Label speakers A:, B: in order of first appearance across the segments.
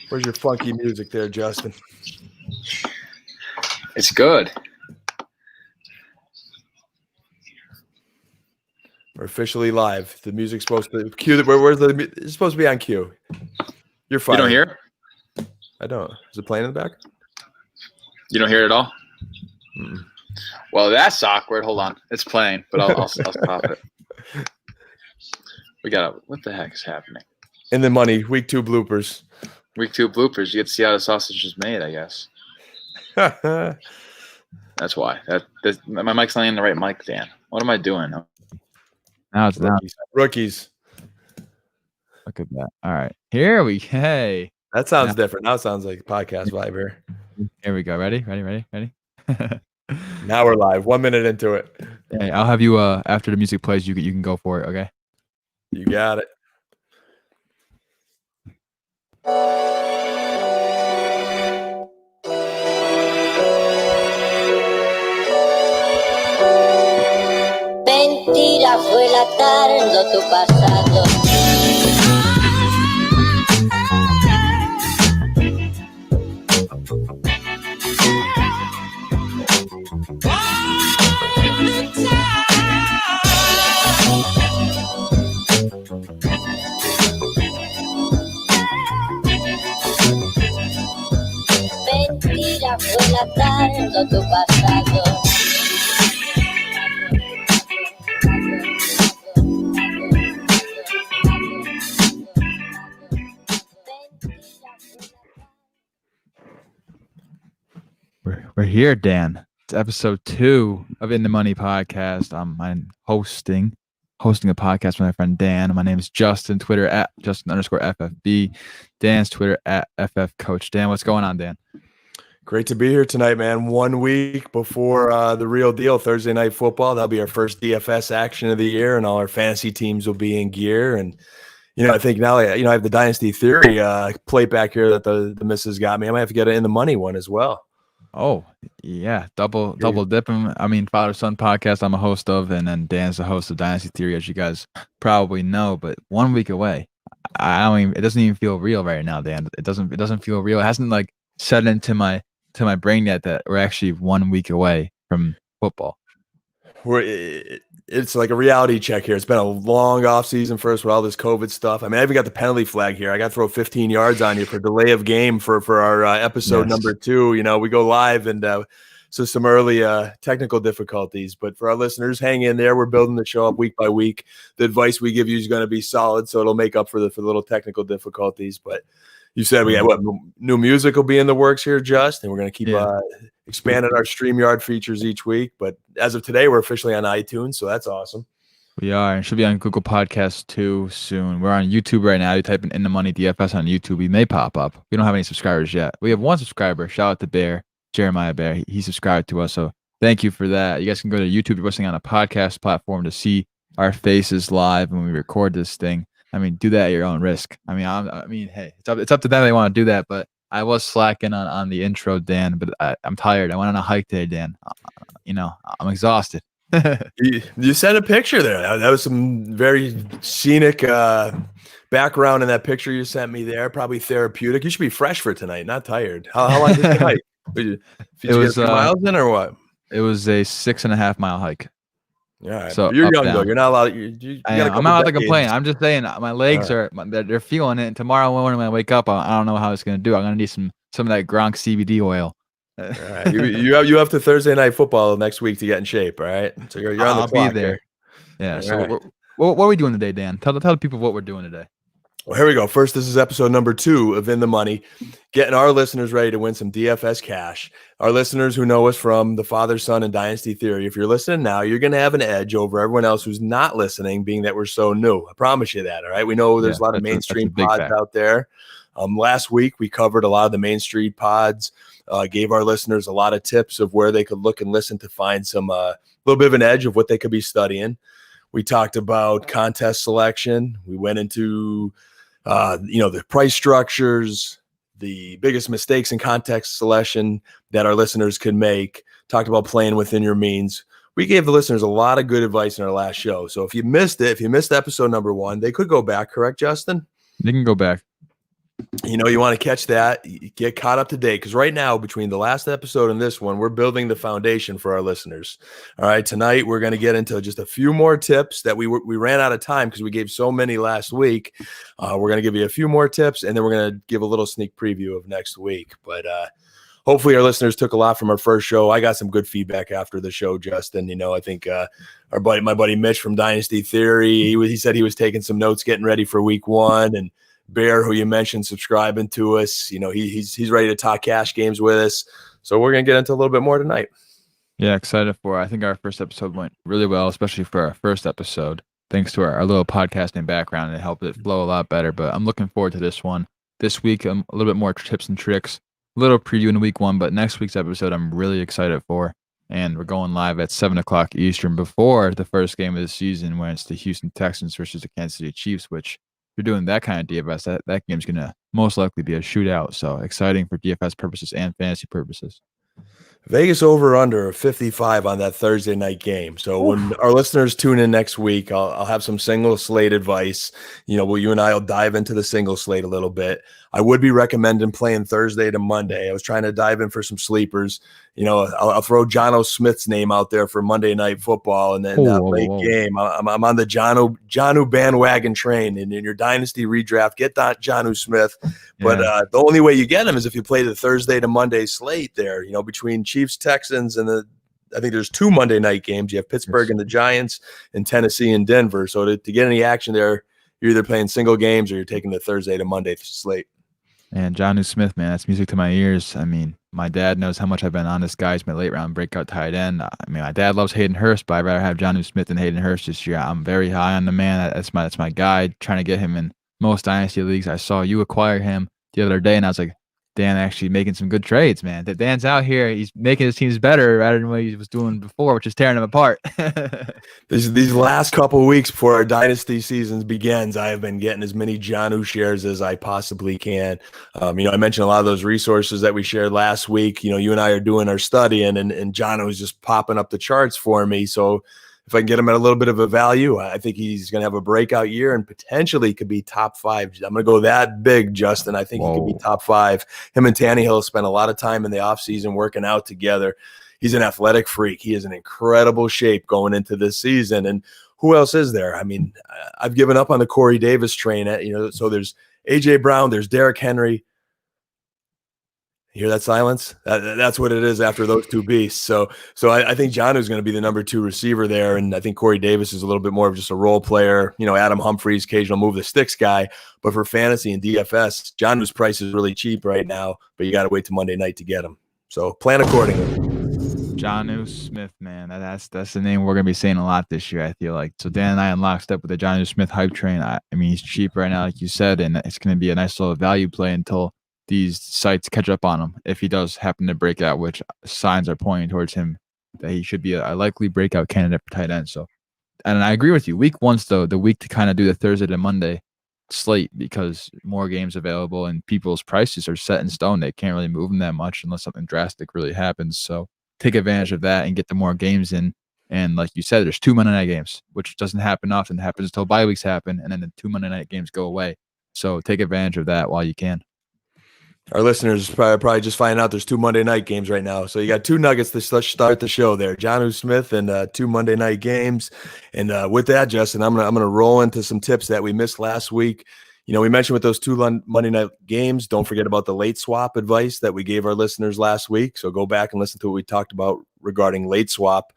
A: Where's your funky music there, Justin?
B: It's good.
A: We're officially live. The music's supposed to cue. Where's the? It's supposed to be on cue. You're fine.
B: You don't hear it?
A: I don't. Is it playing in the back?
B: You don't hear it at all?
A: Mm-mm.
B: Well, that's awkward. Hold on. It's playing, but I'll stop it. We got what the heck is happening?
A: In the money, week 2 bloopers.
B: Week 2 bloopers. You get to see how the sausage is made, I guess. That's why. My mic's not in the right mic, Dan. What am I doing?
C: Now it's down.
A: Rookies.
C: Look at that. All right. Here we hey.
A: That sounds different. Now it sounds like podcast vibe here.
C: Here we go. Ready?
A: Now we're live. 1 minute into it.
C: Hey, I'll have you after the music plays, you can go for it, okay?
A: You got it.
D: Mentira fue la tarde tu pasado. Mentira fue la tarde tu pasado.
C: We're here, Dan. It's episode 2 of In the Money podcast. I'm hosting a podcast with my friend Dan. My name is Justin. Twitter at Justin_FFB. Dan's Twitter at FFCoach. Dan, what's going on, Dan?
A: Great to be here tonight, man. 1 week before the real deal, Thursday night football. That'll be our first DFS action of the year, and all our fantasy teams will be in gear. And I think now, I have the Dynasty Theory plate back here that the missus got me. I might have to get it in the money one as well.
C: Oh, yeah. Double dipping. I mean, father-son podcast I'm a host of, and then Dan's the host of Dynasty Theory, as you guys probably know. But 1 week away, it doesn't even feel real right now, Dan. It doesn't feel real. It hasn't set into my brain yet that we're actually 1 week away from football.
A: It's like a reality check here. It's been a long off season for us with all this COVID stuff. I mean, I even got the penalty flag here. I got to throw 15 yards on you for delay of game for our episode number 2. We go live, and so some early technical difficulties. But for our listeners, hang in there. We're building the show up week by week. The advice we give you is going to be solid, so it'll make up for the little technical difficulties. But you said we got new music will be in the works here, Just, and we're going to keep expanding our StreamYard features each week. But as of today, we're officially on iTunes, so that's awesome.
C: We are, and should be on Google Podcasts too soon. We're on YouTube right now. You type in the Money DFS on YouTube, we may pop up. We don't have any subscribers yet. We have 1 subscriber. Shout out to Jeremiah Bear. He subscribed to us, so thank you for that. You guys can go to YouTube. You're listening on a podcast platform to see our faces live when we record this thing. I mean, do that at your own risk. I mean, hey, it's up to them. They want to do that, but I was slacking on the intro, Dan. But I'm tired. I went on a hike today, Dan. I'm exhausted.
A: You sent a picture there. That was some very scenic background in that picture you sent me there. Probably therapeutic. You should be fresh for tonight, not tired. How long did you hike? Did you get 3 miles in or what?
C: It was a 6.5 mile hike.
A: Yeah,
C: so
A: you're young though. You're not allowed.
C: I'm not allowed to complain. I'm just saying my legs they're feeling it. And tomorrow morning when I wake up, I don't know how it's gonna do. I'm gonna need some of that Gronk CBD oil.
A: All right. you have to Thursday night football next week to get in shape. All right, so you're on the clock. I'll be there.
C: Yeah. All so what are we doing today, Dan? Tell the people what we're doing today.
A: Well, here we go. First, this is episode number 2 of In the Money, getting our listeners ready to win some DFS cash. Our listeners who know us from the Father, Son, and Dynasty Theory, if you're listening now, you're going to have an edge over everyone else who's not listening, being that we're so new. I promise you that, all right? We know there's a lot of mainstream pods out there. Last week, we covered a lot of the Main Street pods, gave our listeners a lot of tips of where they could look and listen to find some little bit of an edge of what they could be studying. We talked about contest selection. We went into the price structures, the biggest mistakes in context selection that our listeners could make, talked about playing within your means. We gave the listeners a lot of good advice in our last show. So if you missed episode number 1, they could go back, correct, Justin?
C: They can go back.
A: You want to catch that, get caught up to date, because right now, between the last episode and this one, we're building the foundation for our listeners. All right, tonight we're going to get into just a few more tips that we ran out of time because we gave so many last week. We're going to give you a few more tips, and then we're going to give a little sneak preview of next week. But hopefully our listeners took a lot from our first show. I got some good feedback after the show, Justin. I think my buddy Mitch from Dynasty Theory, he said he was taking some notes getting ready for week one, and Bear, who you mentioned, subscribing to us. He's ready to talk cash games with us. So we're going to get into a little bit more tonight.
C: Yeah, excited for it. I think our first episode went really well, especially for our first episode. Thanks to our little podcasting background, it helped it flow a lot better. But I'm looking forward to this one. This week, a little bit more tips and tricks, a little preview in week one. But next week's episode, I'm really excited for. And we're going live at 7 o'clock Eastern before the first game of the season, when it's the Houston Texans versus the Kansas City Chiefs, which you're doing that kind of DFS, that game's going to most likely be a shootout. So exciting for DFS purposes and fantasy purposes.
A: Vegas over under 55 on that Thursday night game. So when our listeners tune in next week, I'll have some single slate advice. You and I will dive into the single slate a little bit. I would be recommending playing Thursday to Monday. I was trying to dive in for some sleepers. I'll throw Jono Smith's name out there for Monday Night Football, and then that late game, I'm on the Jonu bandwagon train. And in your dynasty redraft, get that Jonu Smith. But the only way you get him is if you play the Thursday to Monday slate there. Between Chiefs, Texans, and I think there's 2 Monday night games. You have Pittsburgh and the Giants, and Tennessee and Denver. So to get any action there, you're either playing single games or you're taking the Thursday to Monday slate.
C: And Jonu Smith, man, that's music to my ears. I mean, my dad knows how much I've been on this guy. He's my late round breakout tight end. I mean, my dad loves Hayden Hurst, but I'd rather have Jonu Smith than Hayden Hurst this year. I'm very high on the man. That's my guy. Trying to get him in most dynasty leagues. I saw you acquire him the other day, and I was like, Dan actually making some good trades, man. That Dan's out here. He's making his teams better rather than what he was doing before, which is tearing them apart.
A: These last couple of weeks before our dynasty season begins, I have been getting as many Jonu shares as I possibly can. I mentioned a lot of those resources that we shared last week. You and I are doing our studying, and Jonu is just popping up the charts for me. So if I can get him at a little bit of a value, I think he's going to have a breakout year and potentially could be top 5. I'm going to go that big, Justin. I think he could be top 5. Him and Tannehill spent a lot of time in the offseason working out together. He's an athletic freak. He is in incredible shape going into this season. And who else is there? I mean, I've given up on the Corey Davis train. So there's A.J. Brown, there's Derrick Henry. You hear that silence? That's what it is after those 2 beasts. So I think Jonu is going to be the number 2 receiver there, and I think Corey Davis is a little bit more of just a role player. Adam Humphries, occasional move the sticks guy. But for fantasy and DFS, Jonu's price is really cheap right now, but you got to wait till Monday night to get him. So plan accordingly.
C: Jonu Smith, man, that's the name we're gonna be saying a lot this year, I feel like. So Dan and I in lockstep with the Jonu Smith hype train. I mean, he's cheap right now, like you said, and it's gonna be a nice little value play until these sites catch up on him. If he does happen to break out, which signs are pointing towards him, that he should be a likely breakout candidate for tight end. So, and I agree with you. Week 1's the week to kind of do the Thursday to Monday slate, because more games available and people's prices are set in stone. They can't really move them that much unless something drastic really happens. So take advantage of that and get the more games in. And like you said, there's 2 Monday night games, which doesn't happen often. It happens until bye weeks happen, and then the 2 Monday night games go away. So take advantage of that while you can.
A: Our listeners probably just finding out there's 2 Monday night games right now. So you got 2 nuggets to start the show there. Jonu Smith and 2 Monday night games. And with that, Justin, I'm gonna roll into some tips that we missed last week. We mentioned with those 2 Monday night games, don't forget about the late swap advice that we gave our listeners last week. So go back and listen to what we talked about regarding late swap.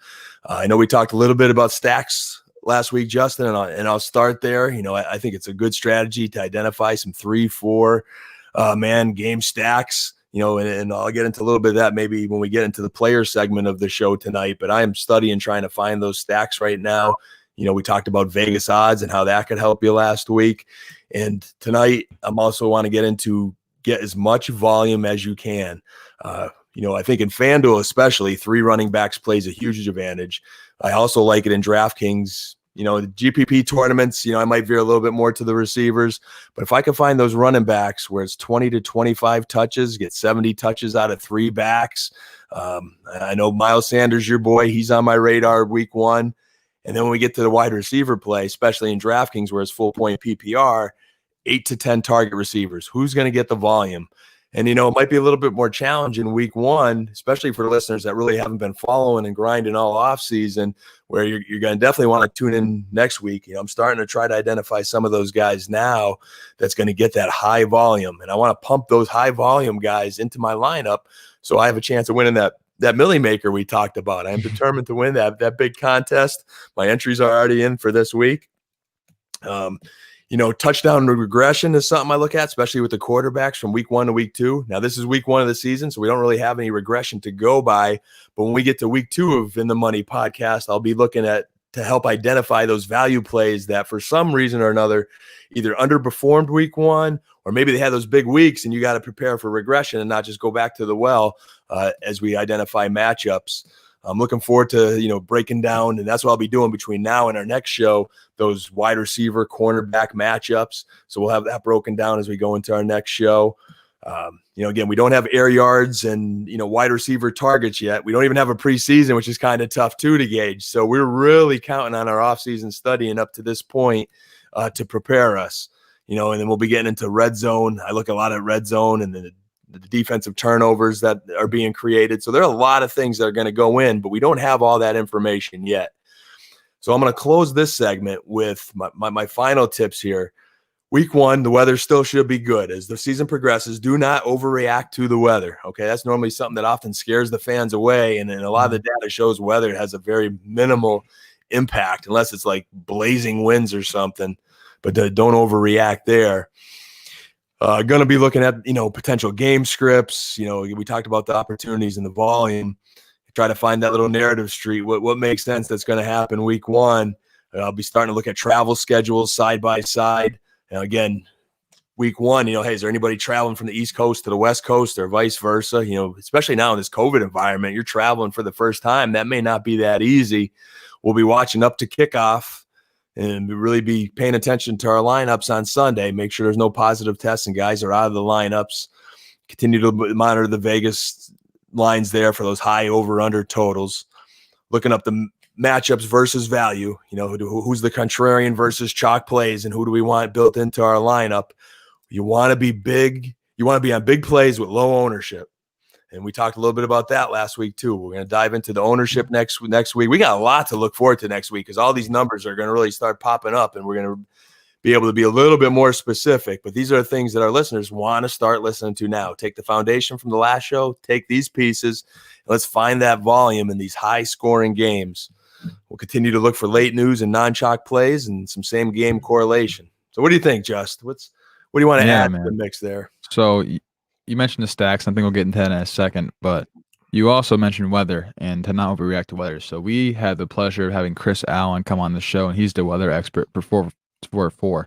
A: I know we talked a little bit about stacks last week, Justin, and I'll start there. I think it's a good strategy to identify some 3-4 man game stacks, and I'll get into a little bit of that maybe when we get into the player segment of the show tonight. But I am studying, trying to find those stacks right now. We talked about Vegas odds and how that could help you last week. And tonight, I'm also want to get as much volume as you can. I think in FanDuel especially, 3 running backs plays a huge advantage. I also like it in DraftKings. The GPP tournaments, I might veer a little bit more to the receivers. But if I can find those running backs where it's 20 to 25 touches, get 70 touches out of 3 backs. I know Miles Sanders, your boy, he's on my radar week 1. And then when we get to the wide receiver play, especially in DraftKings where it's full point PPR, 8 to 10 target receivers. Who's going to get the volume? And, it might be a little bit more challenging week one, especially for listeners that really haven't been following and grinding all off season, where you're going to definitely want to tune in next week. I'm starting to try to identify some of those guys now that's going to get that high volume. And I want to pump those high volume guys into my lineup so I have a chance of winning that Millie Maker we talked about. I am determined to win that big contest. My entries are already in for this week. Touchdown regression is something I look at, especially with the quarterbacks from week 1 to week 2. Now, this is week 1 of the season, so we don't really have any regression to go by. But when we get to week 2 of In the Money podcast, I'll be looking at to help identify those value plays that for some reason or another either underperformed week 1, or maybe they had those big weeks and you got to prepare for regression and not just go back to the well as we identify matchups. I'm looking forward to, breaking down, and that's what I'll be doing between now and our next show, those wide receiver cornerback matchups. So we'll have that broken down as we go into our next show. Again, we don't have air yards and, wide receiver targets yet. We don't even have a preseason, which is kind of tough too to gauge. So we're really counting on our offseason studying up to this point to prepare us, and then we'll be getting into red zone. I look a lot at red zone and then the defensive turnovers that are being created. So there are a lot of things that are going to go in, but we don't have all that information yet. So I'm going to close this segment with my final tips here. Week 1, the weather still should be good. As the season progresses, do not overreact to the weather. Okay, that's normally something that often scares the fans away. And a lot of the data shows weather has a very minimal impact, unless it's like blazing winds or something. But don't overreact there. Going to be looking at, potential game scripts. We talked about the opportunities and the volume. Try to find that little narrative street. What makes sense that's going to happen week 1. I'll be starting to look at travel schedules side by side. And again, week 1, hey, is there anybody traveling from the East Coast to the West Coast or vice versa? Especially now in this COVID environment, you're traveling for the first time. That may not be that easy. We'll be watching up to kickoff and really be paying attention to our lineups on Sunday. Make sure there's no positive tests and guys are out of the lineups. Continue to monitor the Vegas lines there for those high over-under totals. Looking up the matchups versus value. Who's the contrarian versus chalk plays and who do we want built into our lineup? You want to be big. You want to be on big plays with low ownership. And we talked a little bit about that last week too. We're going to dive into the ownership next week. We got a lot to look forward to next week because all these numbers are going to really start popping up and we're going to be able to be a little bit more specific. But these are things that our listeners want to start listening to now. Take the foundation from the last show, take these pieces, and let's find that volume in these high-scoring games. We'll continue to look for late news and non-chalk plays and some same-game correlation. So what do you think, Just? What do you want to add to the mix there?
C: So you mentioned the stacks. I think we'll get into that in a second, but you also mentioned weather and to not overreact to weather. So we had the pleasure of having Chris Allen come on the show, and he's the weather expert for 4-4.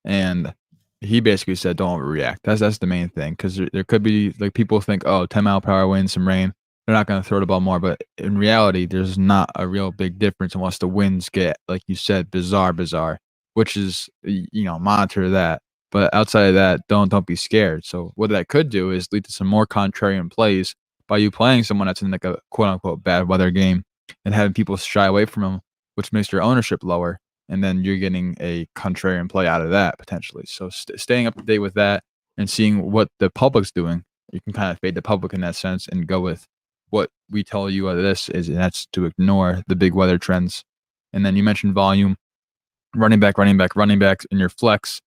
C: And he basically said, don't overreact. That's the main thing, because there could be, like, people think, 10-mile-per-hour winds, some rain, they're not going to throw the ball more. But in reality, there's not a real big difference unless the winds get, like you said, bizarre, which is, monitor that. But outside of that, don't be scared. So what that could do is lead to some more contrarian plays by you playing someone that's in like a quote-unquote bad weather game and having people shy away from them, which makes your ownership lower. And then you're getting a contrarian play out of that potentially. So staying up to date with that and seeing what the public's doing, you can kind of fade the public in that sense and go with what we tell you out of this is, and that's to ignore the big weather trends. And then you mentioned volume, running backs in your flex.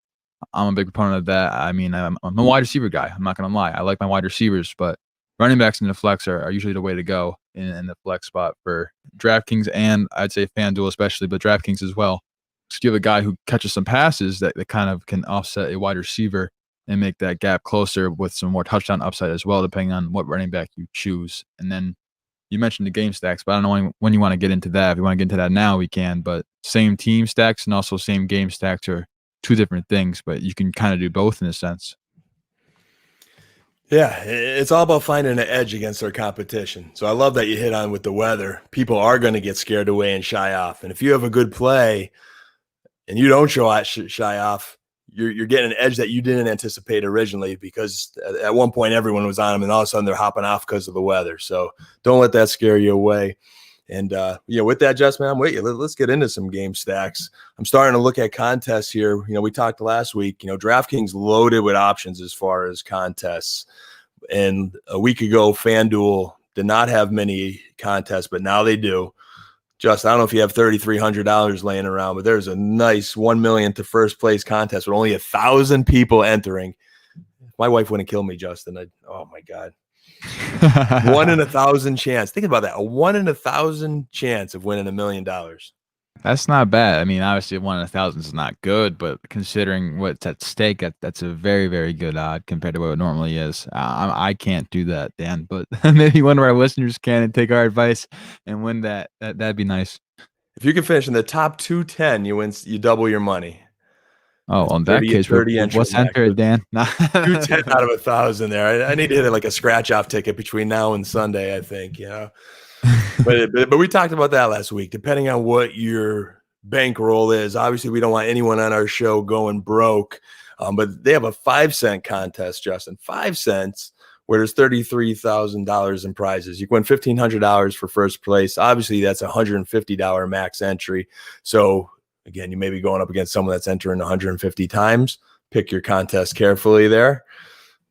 C: I'm a big proponent of that. I mean, I'm a wide receiver guy. I'm not going to lie. I like my wide receivers, but running backs in the flex are usually the way to go in the flex spot for DraftKings and I'd say FanDuel especially, but DraftKings as well. So you have a guy who catches some passes that kind of can offset a wide receiver and make that gap closer with some more touchdown upside as well, depending on what running back you choose. And then you mentioned the game stacks, but I don't know when you want to get into that. If you want to get into that now, we can. But same team stacks and also same game stacks are two different things, but you can kind of do both in a sense.
A: Yeah, it's all about finding an edge against our competition. So I love that you hit on with the weather. People are going to get scared away and shy off. And if you have a good play and you don't shy off, you're getting an edge that you didn't anticipate originally, because at one point everyone was on them and all of a sudden they're hopping off because of the weather. So don't let that scare you away. And with that, Just, man, I'm with you. Let's get into some game stacks. I'm starting to look at contests here. We talked last week. DraftKings loaded with options as far as contests. And a week ago, FanDuel did not have many contests, but now they do. Just, I don't know if you have $3,300 laying around, but there's a nice 1 million to first place contest with only 1,000 people entering. My wife wouldn't kill me, Justin. Oh my God. 1 in 1,000 chance. Think about that. A 1 in 1,000 chance of winning $1 million.
C: That's not bad. I mean, obviously 1 in 1,000 is not good, but considering what's at stake, that's a very, very good odd compared to what it normally is. I can't do that, Dan, but maybe one of our listeners can and take our advice and win that. That'd be nice.
A: If you can finish in the top 210, you double your money.
C: Oh, well, in that case, what's enter it, Dan?
A: 210 out of 1,000 there. I need to hit like a scratch-off ticket between now and Sunday, I think, But we talked about that last week. Depending on what your bankroll is, obviously we don't want anyone on our show going broke. But they have a 5-cent contest, Justin. 5 cents, where there's $33,000 in prizes. You can win $1,500 for first place. Obviously, that's a $150 max entry. So again, you may be going up against someone that's entering 150 times. Pick your contest carefully there.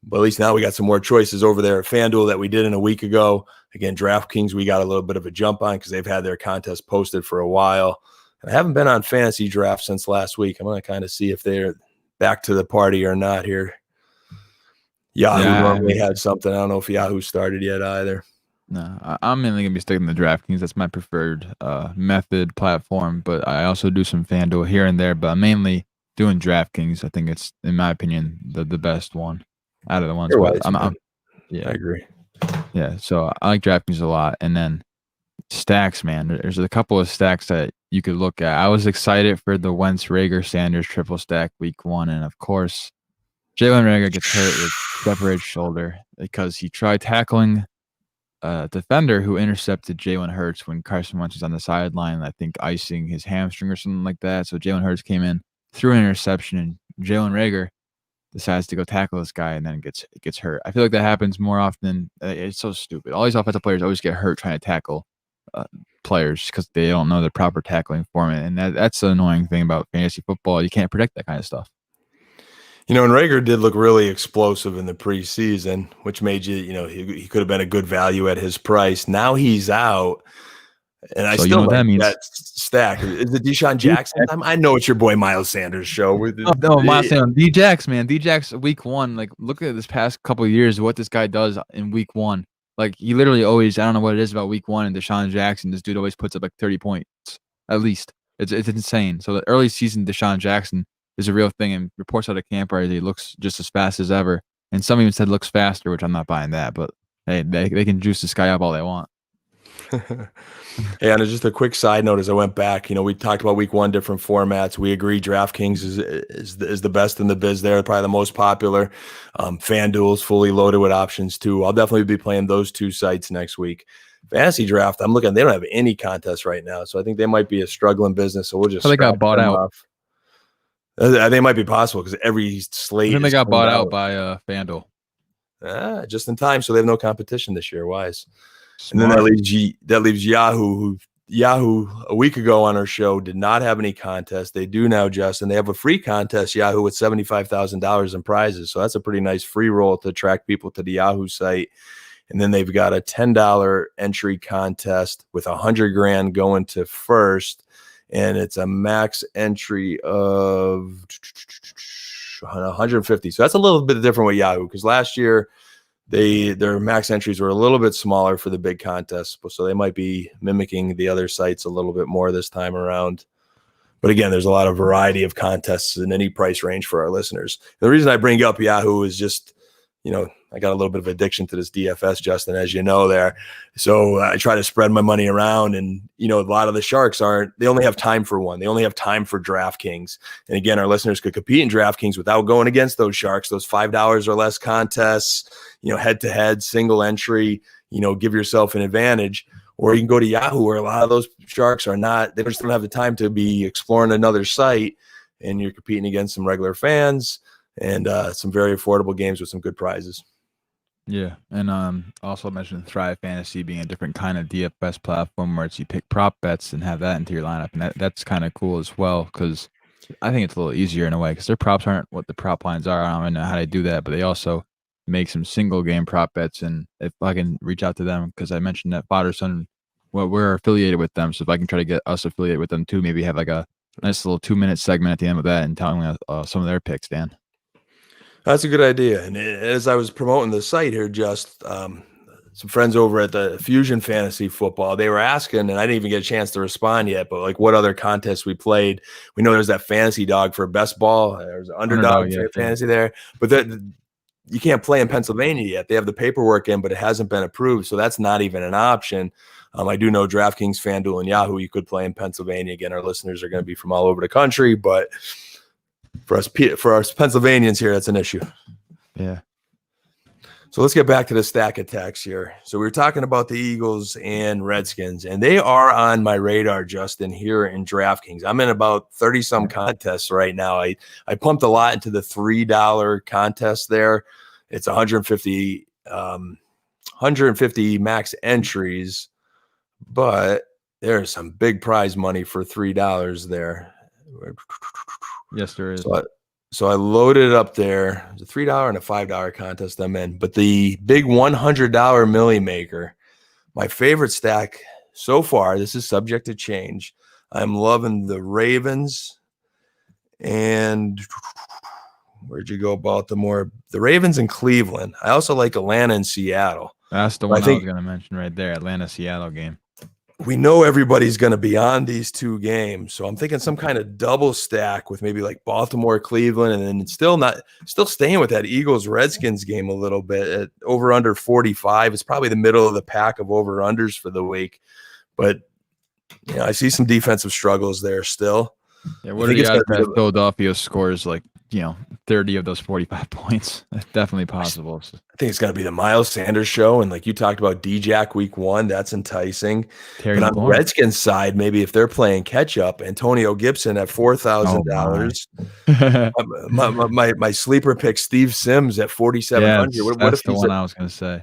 A: But at least now we got some more choices over there at FanDuel that we didn't a week ago. Again, DraftKings, we got a little bit of a jump on because they've had their contest posted for a while. And I haven't been on fantasy draft since last week. I'm going to kind of see if they're back to the party or not here. Yahoo normally had something. I don't know if Yahoo started yet either.
C: No, I'm mainly going to be sticking to DraftKings. That's my preferred method platform, but I also do some FanDuel here and there, but I'm mainly doing DraftKings. I think it's, in my opinion, the best one out of the ones.
A: Yeah, I agree.
C: Yeah, so I like DraftKings a lot. And then stacks, man. There's a couple of stacks that you could look at. I was excited for the Wentz, Rager, Sanders triple stack week 1, and of course, Jalen Rager gets hurt with separated shoulder because he tried tackling defender who intercepted Jalen Hurts when Carson Wentz was on the sideline, I think icing his hamstring or something like that. So Jalen Hurts came in, threw an interception, and Jalen Rager decides to go tackle this guy and then gets hurt. I feel like that happens more often. It's so stupid. All these offensive players always get hurt trying to tackle players because they don't know the proper tackling format, and that's the annoying thing about fantasy football. You can't predict that kind of stuff.
A: And Rager did look really explosive in the preseason, which made he could have been a good value at his price. Now he's out, and I still like that stack. Is it Deshaun Jackson time? I know it's your boy Miles Sanders show.
C: Miles Sanders, D-Jax, man. D-Jax week 1. Like, look at this past couple of years, what this guy does in week 1. Like, he literally always, I don't know what it is about week 1 and Deshaun Jackson. This dude always puts up like 30 points at least. It's insane. So the early season Deshaun Jackson is a real thing, and reports out of camp are he looks just as fast as ever. And some even said looks faster, which I'm not buying that. But hey, they can juice this guy up all they want.
A: And just a quick side note as I went back, we talked about week 1, different formats. We agree DraftKings is the best in the biz there, probably the most popular. FanDuel's fully loaded with options too. I'll definitely be playing those 2 sites next week. Fantasy draft, I'm looking, they don't have any contests right now. So I think they might be a struggling business. So we'll just
C: they got bought out.
A: Off. They might be possible because every slate.
C: And they got bought out by FanDuel.
A: Just in time, so they have no competition this year. Wise. Smart. And then that leaves Yahoo. Yahoo a week ago on our show did not have any contest. They do now, Justin. They have a free contest, Yahoo, with $75,000 in prizes. So that's a pretty nice free roll to attract people to the Yahoo site. And then they've got a $10 entry contest with $100,000 going to first. And it's a max entry of 150. So that's a little bit different with Yahoo because last year their max entries were a little bit smaller for the big contests. So they might be mimicking the other sites a little bit more this time around. But again, there's a lot of variety of contests in any price range for our listeners. The reason I bring up Yahoo is just, I got a little bit of addiction to this DFS, Justin, as you know there. So I try to spread my money around, and, a lot of the sharks they only have time for one. They only have time for DraftKings. And again, our listeners could compete in DraftKings without going against those sharks, those $5 or less contests, head to head, single entry, give yourself an advantage. Or you can go to Yahoo, where a lot of those sharks they just don't have the time to be exploring another site, and you're competing against some regular fans and some very affordable games with some good prizes.
C: Yeah, and also mentioned Thrive Fantasy being a different kind of DFS platform where it's you pick prop bets and have that into your lineup, and that's kind of cool as well because I think it's a little easier in a way because their props aren't what the prop lines are. I don't really know how they do that, but they also make some single game prop bets, and if I can reach out to them because I mentioned that Father Son, well, we're affiliated with them, so if I can try to get us affiliated with them too, maybe have like a nice little 2-minute segment at the end of that and telling us some of their picks, Dan.
A: That's a good idea. And as I was promoting the site here, just some friends over at the Fusion Fantasy Football, they were asking, and I didn't even get a chance to respond yet, but like what other contests we played. We know there's that fantasy dog for best ball. There's an underdog
C: yeah,
A: fantasy there, but you can't play in Pennsylvania yet. They have the paperwork in, but it hasn't been approved. So that's not even an option. I do know DraftKings, FanDuel, and Yahoo, you could play in Pennsylvania. Again, our listeners are going to be from all over the country, but for us Pennsylvanians here, that's an issue.
C: Yeah.
A: So let's get back to the stack attacks here. So we were talking about the Eagles and Redskins, and they are on my radar, Justin, here in DraftKings. I'm in about 30-some contests right now. I pumped a lot into the $3 contest there. It's 150 max entries, but there's some big prize money for $3 there.
C: Yes, there is.
A: So I loaded it up there. It's a $3 and a $5 contest I'm in. But the big $100 Millie Maker, my favorite stack so far, this is subject to change. I'm loving the Ravens. And where'd you go, Baltimore? The Ravens and Cleveland. I also like Atlanta and Seattle.
C: That's the one I was going to mention right there, Atlanta-Seattle game.
A: We know everybody's going to be on these two games. So I'm thinking some kind of double stack with maybe like Baltimore, Cleveland, and then still staying with that Eagles Redskins game a little bit at over under 45. It's probably the middle of the pack of over unders for the week. But I see some defensive struggles there still.
C: Yeah, what are the odds that Philadelphia scores like 30 of those 45 points? That's definitely possible.
A: I think it's going to be the Miles Sanders show. And like you talked about D-Jack week 1, that's enticing. But on the Redskins side, maybe if they're playing catch up, Antonio Gibson at $4,000. My sleeper pick, Steve Sims at 4,700.
C: Yes, that's the one I was going to say.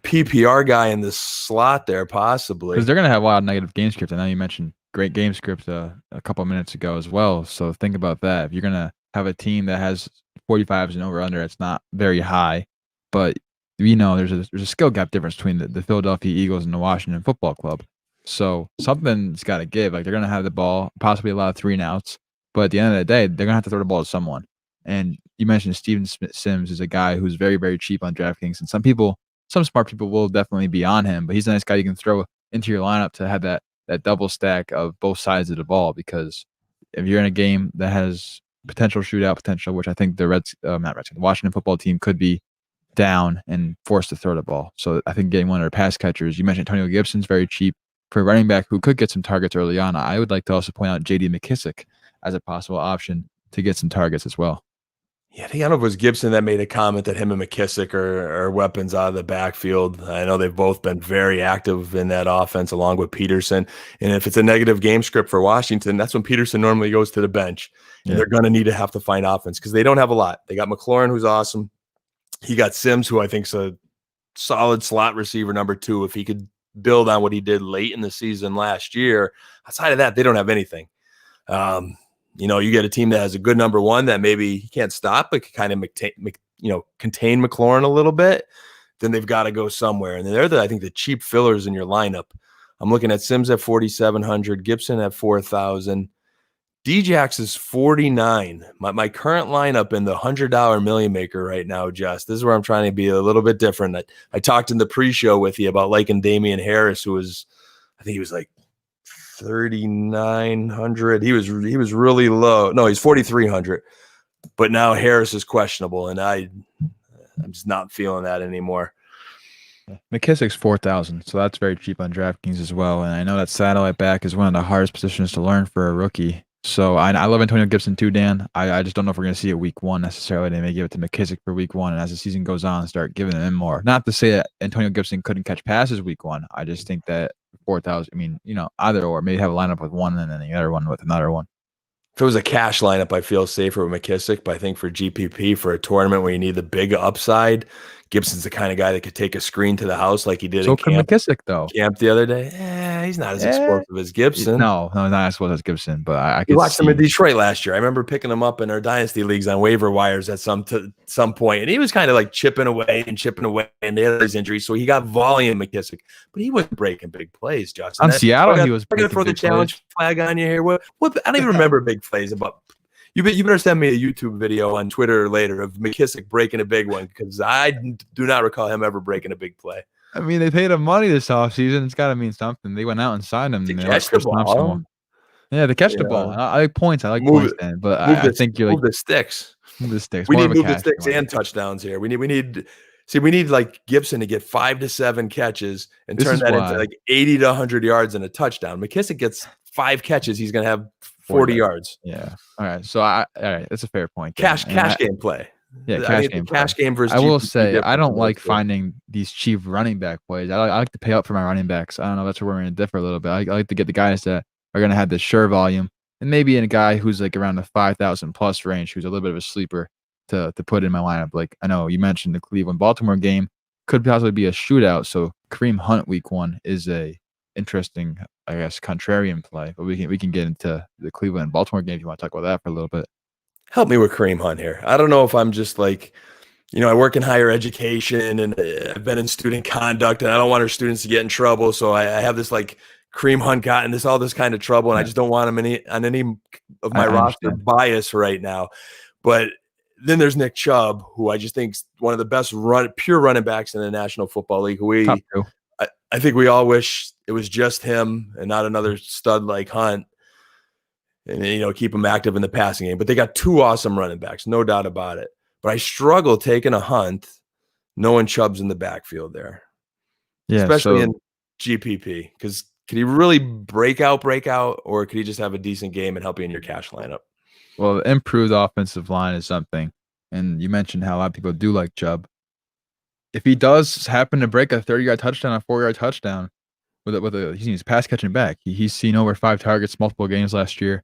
A: PPR guy in the slot there, possibly.
C: Because they're going to have a lot of negative game script. I know you mentioned great game script a couple of minutes ago as well. So think about that. If you're going to have a team that has 45s and over under, it's not very high, but there's a skill gap difference between the Philadelphia Eagles and the Washington Football Club. So something's got to give. Like they're going to have the ball, possibly a lot of 3-and-outs, but at the end of the day, they're going to have to throw the ball to someone. And you mentioned Steven Sims is a guy who's very, very cheap on DraftKings, and some smart people will definitely be on him, but he's a nice guy you can throw into your lineup to have that double stack of both sides of the ball, because if you're in a game that has potential shootout potential, which I think the Washington football team could be down and forced to throw the ball. So I think getting one of their pass catchers, you mentioned Antonio Gibson's very cheap for a running back who could get some targets early on. I would like to also point out J.D. McKissick as a possible option to get some targets as well.
A: Yeah, I think I don't know if it was Gibson that made a comment that him and McKissick are weapons out of the backfield. I know they've both been very active in that offense along with Peterson. And if it's a negative game script for Washington, that's when Peterson normally goes to the bench. And they're going to have to find offense because they don't have a lot. They got McLaurin, who's awesome. He got Sims, who I think is a solid slot receiver, number 2, if he could build on what he did late in the season last year. Outside of that, they don't have anything. You get a team that has a good number 1 that maybe he can't stop, but can kind of contain McLaurin a little bit. Then they've got to go somewhere. And they're I think the cheap fillers in your lineup. I'm looking at Sims at 4,700, Gibson at 4,000. D-Jax is 49. My current lineup in the $100 Million Maker right now, Jess. This is where I'm trying to be a little bit different. I talked in the pre-show with you about liking Damian Harris, who was, I think he was like 3,900. He was really low. No, he's 4,300. But now Harris is questionable, and I'm just not feeling that anymore.
C: McKissick's 4,000, so that's very cheap on DraftKings as well. And I know that satellite back is one of the hardest positions to learn for a rookie. So I love Antonio Gibson too, Dan. I just don't know if we're going to see it week 1 necessarily. They may give it to McKissick for week 1, and as the season goes on, start giving him more. Not to say that Antonio Gibson couldn't catch passes week 1. I just think that 4,000, either or. Maybe have a lineup with one and then the other one with another one.
A: If it was a cash lineup, I feel safer with McKissick, but I think for GPP, for a tournament where you need the big upside, Gibson's the kind of guy that could take a screen to the house like he did
C: So
A: in
C: could
A: camp
C: McKissick, though.
A: the other day. He's not as explosive as Gibson.
C: No, not as well as Gibson, but I
A: We
C: could
A: watched him in
C: see.
A: Detroit last year. I remember picking him up in our dynasty leagues on waiver wires at some point, and he was kind of like chipping away, and they had his injuries, so he got volume, McKissick, but he wasn't breaking big plays, Justin.
C: On Seattle, he was
A: I'm gonna
C: breaking
A: throw the
C: big
A: challenge flag on you here. What? I don't even remember big plays about. You better send me a YouTube video on Twitter later of McKissick breaking a big one, because I do not recall him ever breaking a big play.
C: I mean, they paid him money this offseason. It's got to mean something. They went out and signed him.
A: To
C: And they let
A: catch the
C: Chris Thompson
A: ball.
C: walk. Yeah, to catch the
A: Yeah.
C: ball. I like points. I like
A: Move
C: points,
A: it.
C: Dan. But
A: Move
C: I think you're like
A: move the sticks.
C: move the sticks.
A: We
C: More
A: need
C: of a
A: move the
C: cash
A: sticks
C: game.
A: and touchdowns here. We need like Gibson to get 5 to 7 catches and
C: This
A: turn
C: is
A: that
C: why.
A: into like 80 to 100 yards and a touchdown. McKissick gets 5 catches, he's gonna have 40 yards.
C: Yeah. All right. So all right. That's a fair point. Dan.
A: Cash
C: And
A: game play.
C: Yeah,
A: I
C: cash
A: think
C: game.
A: the cash game versus
C: I will
A: GPP
C: say I
A: difference
C: don't
A: in those
C: like
A: two.
C: finding these cheap running back plays. I like to pay up for my running backs. I don't know. That's where we're going to differ a little bit. I like to get the guys that are going to have the sure volume, and maybe in a guy who's like around the 5,000 plus range, who's a little bit of a sleeper to put in my lineup. Like I know you mentioned the Cleveland Baltimore game could possibly be a shootout. So Kareem Hunt week 1 is a interesting, I guess, contrarian play. But we can get into the Cleveland Baltimore game if you want to talk about that for a little bit.
A: Help me with Kareem Hunt here. I don't know if I'm just like, I work in higher education and I've been in student conduct, and I don't want our students to get in trouble. So I have this like Kareem Hunt got in all this kind of trouble, and I just don't want him on any of my
C: I
A: roster
C: understand.
A: bias right now. But then there's Nick Chubb, who I just think is one of the best pure running backs in the National Football League.
C: Top 2.
A: I think we all wish it was just him and not another stud like Hunt, and keep him active in the passing game. But they got 2 awesome running backs, no doubt about it. But I struggle taking a Hunt, knowing Chubb's in the backfield there, especially in GPP. Because could he really break out, or could he just have a decent game and help you in your cash lineup?
C: Well, the improved offensive line is something, and you mentioned how a lot of people do like Chubb. If he does happen to break a 30-yard touchdown, a 4-yard touchdown, he's pass catching back. He's seen over 5 targets multiple games last year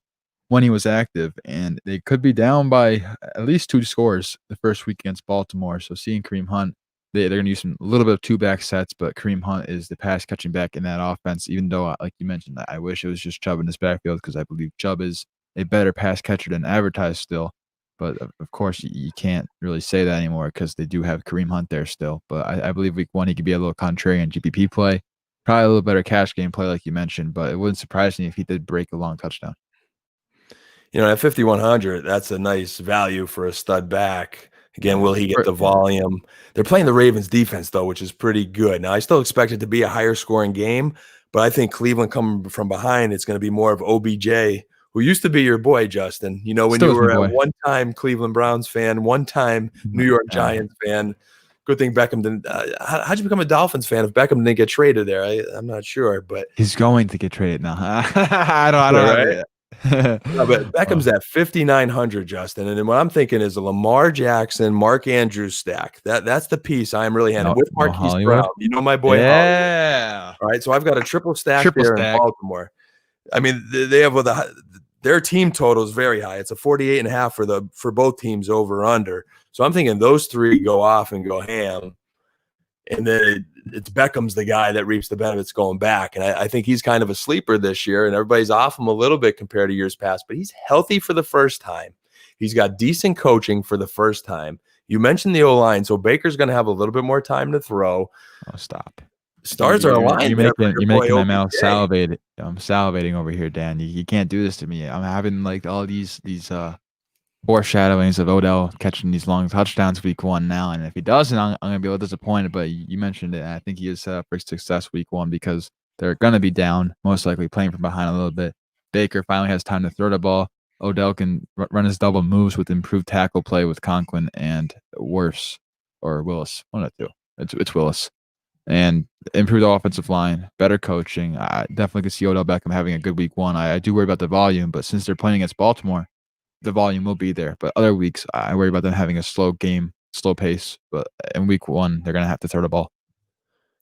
C: when he was active, and they could be down by at least 2 scores the first week against Baltimore. So seeing Kareem Hunt, they're going to use a little bit of 2 back sets, but Kareem Hunt is the pass catching back in that offense. Even though, like you mentioned, I wish it was just Chubb in this backfield, because I believe Chubb is a better pass catcher than advertised still. But of course, you can't really say that anymore because they do have Kareem Hunt there still. But I believe week 1 he could be a little contrarian GPP play, probably a little better cash game play like you mentioned. But it wouldn't surprise me if he did break a long touchdown.
A: At 5,100, that's a nice value for a stud back. Again, will he get the volume? They're playing the Ravens defense, though, which is pretty good. Now, I still expect it to be a higher scoring game, but I think Cleveland coming from behind, it's going to be more of OBJ, who used to be your boy, Justin. When
C: Still
A: you were
C: my
A: a
C: boy.
A: one-time Cleveland Browns fan, one-time New York Giants fan. Good thing Beckham didn't. How'd you become a Dolphins fan if Beckham didn't get traded there? I'm not sure, but
C: he's going to get traded now. I don't know.
A: No, but Beckham's at 5,900, Justin. And then what I'm thinking is a Lamar Jackson, Mark Andrews stack. That's the piece I'm really handling with Marquise Brown. My boy.
C: Yeah.
A: Hollywood. All right, so I've got a triple stack in Baltimore. I mean, they have their team total is very high. It's a 48.5 for both teams over under. So I'm thinking those 3 go off and go ham. And then it's Beckham's the guy that reaps the benefits going back. And I think he's kind of a sleeper this year, and everybody's off him a little bit compared to years past, but he's healthy for the first time. He's got decent coaching for the first time. You mentioned the O-line, so Baker's going to have a little bit more time to throw.
C: Oh, stop.
A: Stars are aligned.
C: You're making my mouth salivate. I'm salivating over here, Dan. You can't do this to me. I'm having like all these foreshadowings of Odell catching these long touchdowns week 1 now, and if he doesn't, I'm going to be a little disappointed. But you mentioned it, and I think he is set up for success week 1 because they're going to be down, most likely playing from behind a little bit. Baker finally has time to throw the ball. Odell can run his double moves with improved tackle play with Conklin and Willis, one of the 2. It's Willis. And improved offensive line, better coaching. I definitely could see Odell Beckham having a good week 1. I do worry about the volume, but since they're playing against Baltimore, the volume will be there. But other weeks, I worry about them having a slow game, slow pace. But in week 1, they're going to have to throw the ball.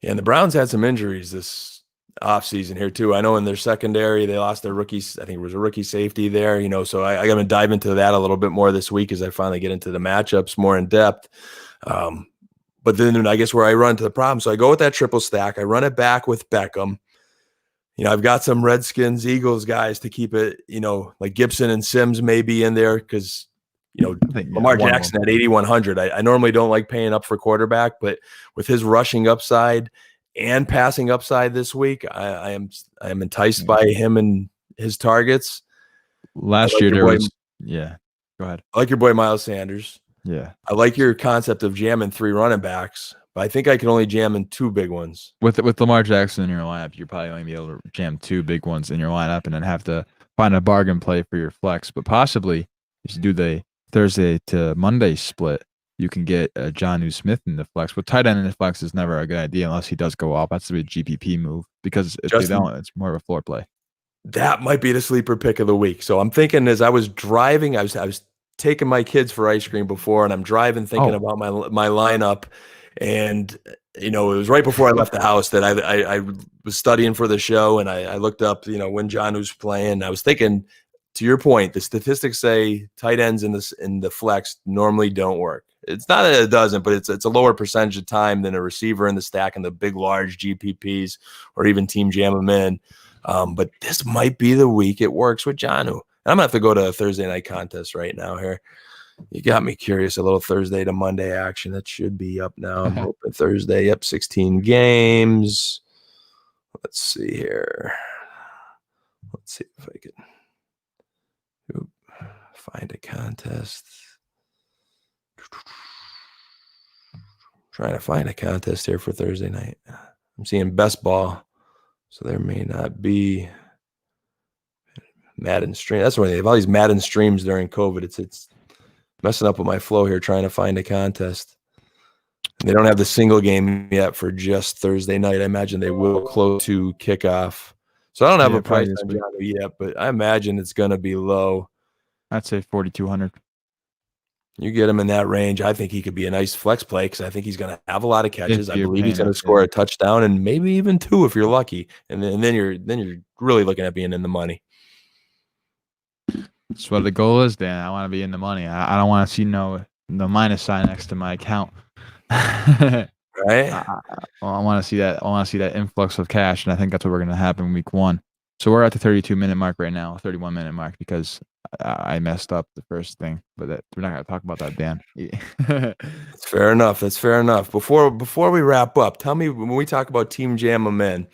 A: Yeah, and the Browns had some injuries this offseason here too. I know in their secondary, they lost their rookies. I think it was a rookie safety there, so I got to dive into that a little bit more this week as I finally get into the matchups more in depth. but then I guess where I run into the problem. So I go with that triple stack. I run it back with Beckham. I've got some Redskins, Eagles guys to keep it, like Gibson and Sims may be in there because, Lamar Jackson at 8,100. I normally don't like paying up for quarterback, but with his rushing upside and passing upside this week, I am enticed by him and his targets.
C: Last year there was, yeah. Go ahead.
A: I like your boy Miles Sanders.
C: Yeah.
A: I like your concept of jamming 3 running backs, but I think I can only jam in 2 big ones.
C: With Lamar Jackson in your lineup, you're probably going to be able to jam 2 big ones in your lineup and then have to find a bargain play for your flex. But possibly, if you do the Thursday to Monday split, you can get Jonnu Smith in the flex. But tight end in the flex is never a good idea unless he does go off. That's a GPP move because if they don't, it's more of a floor play.
A: That might be the sleeper pick of the week. So I'm thinking as I was driving, I was taking my kids for ice cream before, and I'm driving thinking about my lineup. And, it was right before I left the house that I was studying for the show, and I looked up, when Jonnu's playing. I was thinking, to your point, the statistics say tight ends in the flex normally don't work. It's not that it doesn't, but it's a lower percentage of time than a receiver in the stack and the big, large GPPs or even team jam them in. But this might be the week it works with Jonnu. And I'm going to have to go to a Thursday night contest right now here. You got me curious. A little Thursday to Monday action. That should be up now. I'm hoping Thursday. Yep, 16 games. Let's see here. Let's see if I can find a contest. Trying to find a contest here for Thursday night. I'm seeing best ball. So there may not be Madden stream. That's why they have all these Madden streams during COVID. It's messing up with my flow here trying to find a contest. And they don't have the single game yet for just Thursday night. I imagine they will close to kickoff. So I don't have a price on Jonnu yet, but I imagine it's going to be low.
C: I'd say 4,200.
A: You get him in that range. I think he could be a nice flex play because I think he's going to have a lot of catches. I believe he's going to score a touchdown and maybe even 2 if you're lucky. And then you're really looking at being in the money.
C: That's what the goal is, Dan. I want to be in the money. I don't want to see no minus sign next to my account.
A: Right?
C: I want to see that. I want to see that influx of cash, and I think that's what we're going to have in week 1. So we're at the 32-minute mark right now, 31-minute mark, because I messed up the first thing. But we're not going to talk about that, Dan.
A: That's fair enough. That's fair enough. Before we wrap up, tell me when we talk about team jam them in.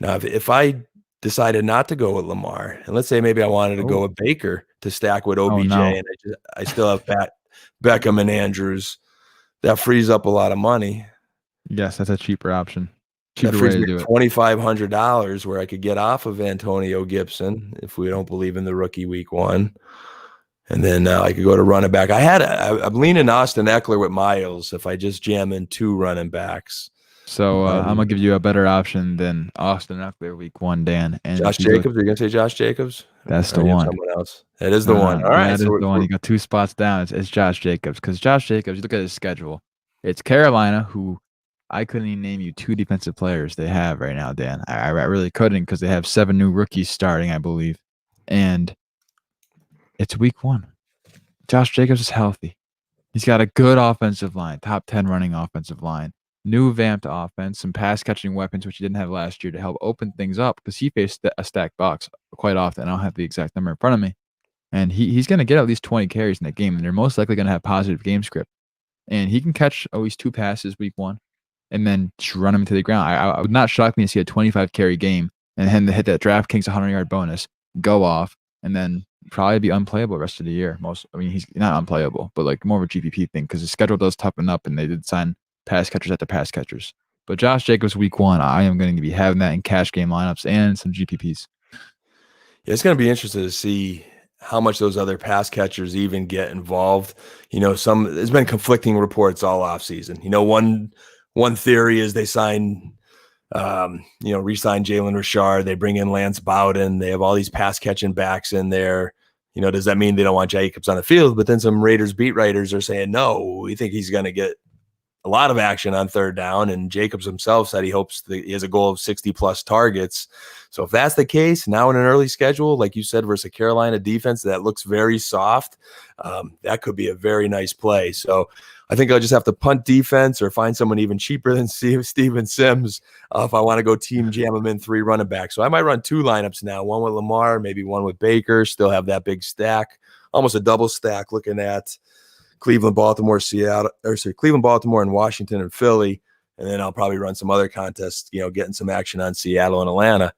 A: Now, if I decided not to go with Lamar, and let's say maybe I wanted to go with Baker to stack with OBJ, and I still have Beckham and Andrews, that frees up a lot of money.
C: Yes, that's a cheaper option.
A: That frees me $2,500 where I could get off of Antonio Gibson if we don't believe in the rookie week 1. And then I could go to running back. I'm leaning Austin Eckler with Miles if I just jam in 2 running backs.
C: So I'm going to give you a better option than Austin Eckler week 1, Dan. And
A: Josh Jacobs? Are you going to say Josh Jacobs?
C: That's the one.
A: Someone else. That is the one. All right.
C: That is the one. You got 2 spots down. It's Josh Jacobs. Because Josh Jacobs, you look at his schedule. It's Carolina, who I couldn't even name you 2 defensive players they have right now, Dan. I really couldn't because they have 7 new rookies starting, I believe. And it's week 1. Josh Jacobs is healthy. He's got a good offensive line, top 10 running offensive line, new vamped offense, some pass-catching weapons, which he didn't have last year to help open things up because he faced a stacked box quite often. I don't have the exact number in front of me. And he's going to get at least 20 carries in that game, and they're most likely going to have positive game script. And he can catch at least 2 passes week 1. And then just run him into the ground. I would not shock me to see a 25-carry game and him to hit that DraftKings 100-yard bonus, go off, and then probably be unplayable the rest of the year. He's not unplayable, but like more of a GPP thing because his schedule does toughen up, and they did sign pass catchers after pass catchers. But Josh Jacobs week 1, I am going to be having that in cash game lineups and some GPPs.
A: Yeah, it's going to be interesting to see how much those other pass catchers even get involved. There's been conflicting reports all offseason. One theory is they sign, re-sign Jalen Richard. They bring in Lance Bowden. They have all these pass catching backs in there. Does that mean they don't want Jacobs on the field? But then some Raiders beat writers are saying, no, we think he's going to get a lot of action on 3rd down. And Jacobs himself said he hopes that he has a goal of 60 plus targets. So if that's the case, now in an early schedule, like you said, versus a Carolina defense that looks very soft, that could be a very nice play. So I think I'll just have to punt defense or find someone even cheaper than Steven Sims if I want to go team jam him in 3 running backs. So I might run 2 lineups now, one with Lamar, maybe one with Baker, still have that big stack, almost a double stack looking at Cleveland, Baltimore, Cleveland, Baltimore, and Washington and Philly. And then I'll probably run some other contests, getting some action on Seattle and Atlanta.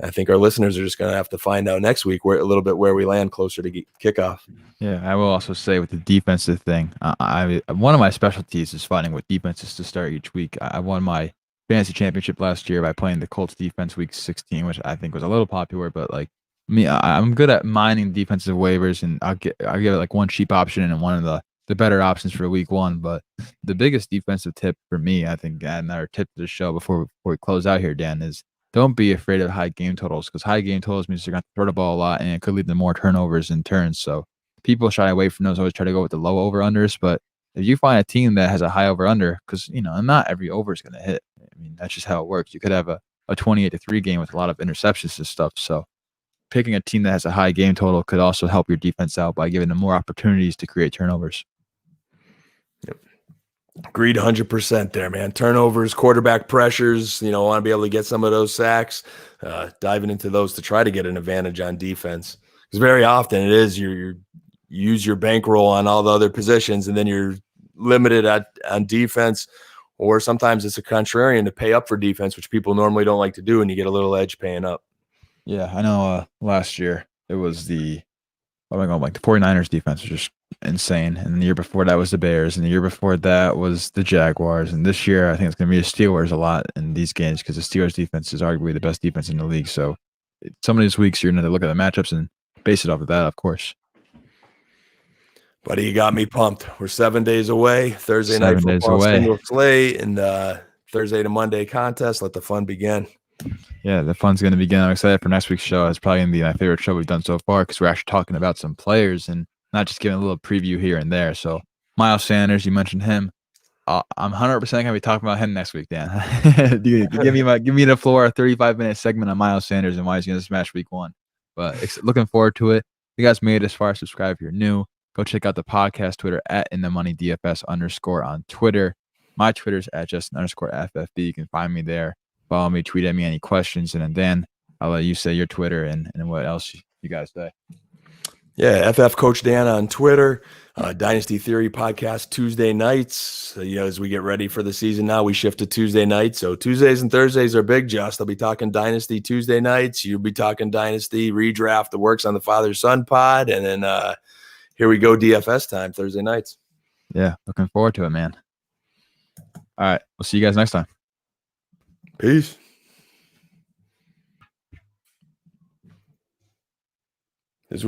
A: I think our listeners are just going to have to find out next week where we land closer to kickoff.
C: Yeah, I will also say with the defensive thing, one of my specialties is finding what defenses to start each week. I won my fantasy championship last year by playing the Colts defense week 16, which I think was a little popular, but like me, I'm good at mining defensive waivers, and I'll give it like one cheap option and one of the better options for week 1. But the biggest defensive tip for me, I think, and our tip to the show before we close out here, Dan, is don't be afraid of high game totals, because high game totals means you're going to throw the ball a lot, and it could lead to more turnovers and turns. So people shy away from those, always try to go with the low over-unders. But if you find a team that has a high over-under, because, not every over is going to hit. I mean, that's just how it works. You could have a 28-3 game with a lot of interceptions and stuff. So picking a team that has a high game total could also help your defense out by giving them more opportunities to create turnovers.
A: Agreed 100% there, man. Turnovers, quarterback pressures, want to be able to get some of those sacks, diving into those to try to get an advantage on defense. Because very often it is you use your bankroll on all the other positions, and then you're limited on defense, or sometimes it's a contrarian to pay up for defense, which people normally don't like to do, and you get a little edge paying up.
C: Yeah, I know last year it was the 49ers defense was just insane. And the year before that was the Bears. And the year before that was the Jaguars. And this year, I think it's going to be the Steelers a lot in these games, because the Steelers defense is arguably the best defense in the league. So some of these weeks, you're going to look at the matchups and base it off of that, of course.
A: Buddy, you got me pumped. We're 7 days away. Thursday night football, single slate, and Thursday to Monday contest. Let the fun begin.
C: Yeah, the fun's going to begin. I'm excited for next week's show. It's probably going to be my favorite show we've done so far, because we're actually talking about some players and not just giving a little preview here and there. So Miles Sanders, you mentioned him. I'm 100% going to be talking about him next week, Dan. give me the floor, a 35-minute segment on Miles Sanders and why he's going to smash week 1. But looking forward to it. If you guys made it this far, subscribe if you're new. Go check out the podcast Twitter at InTheMoneyDFS_ on Twitter. My Twitter's at Justin_FFB. You can find me there. Follow me, tweet at me any questions, and then I'll let you say your Twitter and what else you guys say.
A: Yeah, FF Coach Dan on Twitter. Dynasty Theory podcast Tuesday nights. As we get ready for the season now, we shift to Tuesday nights. So Tuesdays and Thursdays are big, Josh. I'll be talking Dynasty Tuesday nights. You'll be talking Dynasty Redraft, the works on the Father-Son pod. And then here we go, DFS time, Thursday nights.
C: Yeah, looking forward to it, man. All right, we'll see you guys next time.
A: Peace.